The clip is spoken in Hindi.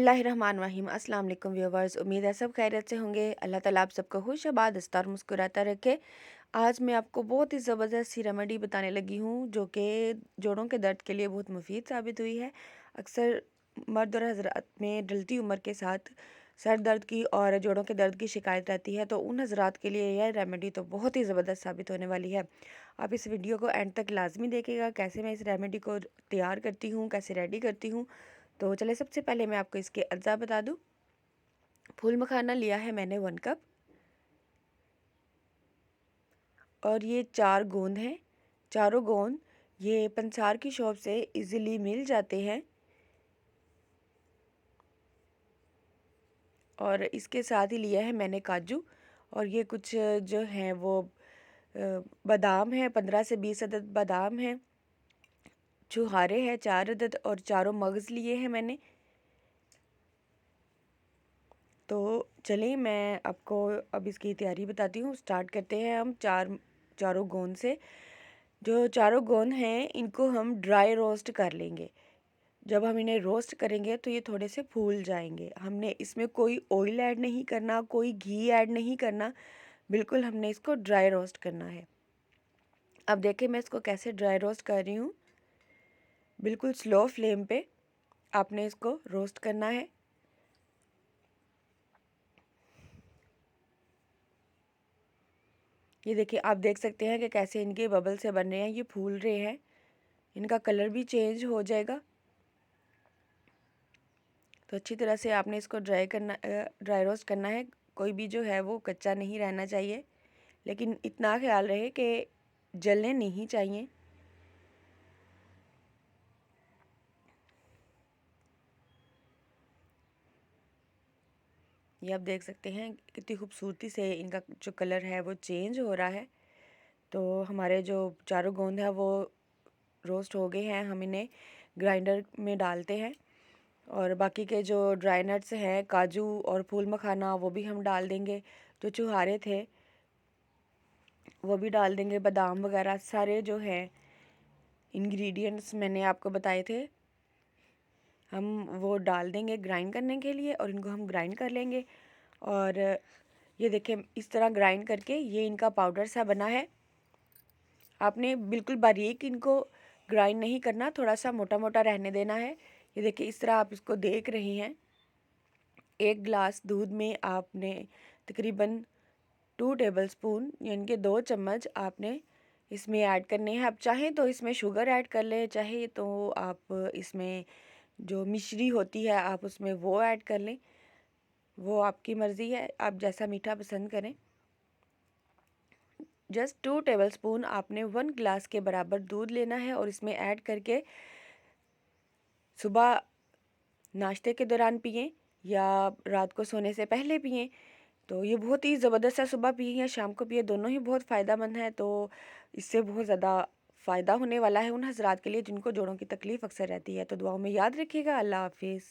बिस्मिल्लाहिर्रहमानिर्रहीम। अस्सलाम वालेकुम व्यूअर्स, उम्मीद है सब खैरियत से होंगे। अल्लाह ताला आप सबको खुश आबाद इस्तार मुस्कुराता रखे। आज मैं आपको बहुत ही ज़बरदस्त सी रेमेडी बताने लगी हूँ जो कि जोड़ों के दर्द के लिए बहुत मुफीद साबित हुई है। अक्सर मर्द और हज़रात में ढलती उम्र के साथ सर दर्द की और जोड़ों के दर्द की शिकायत रहती है, तो उन हज़रात के लिए यह रेमेडी तो बहुत ही ज़बरदस्त साबित होने वाली है। आप इस वीडियो को एंड तक लाजमी देखिएगा, कैसे मैं इस रेमेडी को तैयार करती हूँ, कैसे रेडी करती हूँ। तो चले सबसे पहले मैं आपको इसके अज्जा बता दूं। फूल मखाना लिया है मैंने 1 कप, और ये 4 गोंद हैं। चारों गोंद ये पंसार की शॉप से इजीली मिल जाते हैं। और इसके साथ ही लिया है मैंने काजू, और ये कुछ जो हैं वो बादाम है, 15 से 20 अदद बादाम हैं। छुहारे हैं 4 अदद, और चारों मगज़ लिए हैं मैंने। तो चलिए मैं आपको अब इसकी तैयारी बताती हूँ। स्टार्ट करते हैं हम चारों गोंद से। जो चारों गोंद हैं इनको हम ड्राई रोस्ट कर लेंगे। जब हम इन्हें रोस्ट करेंगे तो ये थोड़े से फूल जाएंगे। हमने इसमें कोई ऑयल ऐड नहीं करना, कोई घी ऐड नहीं करना, बिल्कुल हमने इसको ड्राई रोस्ट करना है। अब देखिए मैं इसको कैसे ड्राई रोस्ट कर रही हूँ। बिल्कुल स्लो फ्लेम पे आपने इसको रोस्ट करना है। ये देखिए, आप देख सकते हैं कि कैसे इनके बबल से बन रहे हैं, ये फूल रहे हैं। इनका कलर भी चेंज हो जाएगा। तो अच्छी तरह से आपने इसको ड्राई रोस्ट करना है। कोई भी जो है वो कच्चा नहीं रहना चाहिए, लेकिन इतना ख्याल रहे कि जलने नहीं चाहिए। ये आप देख सकते हैं कितनी खूबसूरती से इनका जो कलर है वो चेंज हो रहा है। तो हमारे जो चारों गोंद है वो रोस्ट हो गए हैं। हम इन्हें ग्राइंडर में डालते हैं, और बाकी के जो ड्राई नट्स हैं, काजू और फूल मखाना, वो भी हम डाल देंगे। जो छुहारे थे वो भी डाल देंगे। बादाम वगैरह सारे जो हैं इंग्रेडिएंट्स मैंने आपको बताए थे, हम वो डाल देंगे ग्राइंड करने के लिए, और इनको हम ग्राइंड कर लेंगे। और ये देखें, इस तरह ग्राइंड करके ये इनका पाउडर सा बना है। आपने बिल्कुल बारीक इनको ग्राइंड नहीं करना, थोड़ा सा मोटा मोटा रहने देना है। ये देखिए, इस तरह आप इसको देख रही हैं। 1 गिलास दूध में आपने तकरीबन 2 टेबलस्पून यानी कि 2 चम्मच आपने इसमें ऐड करने हैं। आप चाहें तो इसमें शुगर ऐड कर लें, चाहे तो आप इसमें जो मिश्री होती है आप उसमें वो ऐड कर लें। वो आपकी मर्ज़ी है, आप जैसा मीठा पसंद करें। जस्ट 2 टेबलस्पून आपने 1 गिलास के बराबर दूध लेना है, और इसमें ऐड करके सुबह नाश्ते के दौरान पिएं या रात को सोने से पहले पिएं। तो ये बहुत ही ज़बरदस्त है। सुबह पिए या शाम को पिए, दोनों ही बहुत फ़ायदेमंद है। तो इससे बहुत ज़्यादा फ़ायदा होने वाला है उन हज़रात के लिए जिनको जोड़ों की तकलीफ़ अक्सर रहती है। तो दुआओं में याद रखिएगा। अल्लाह हाफ़िज़।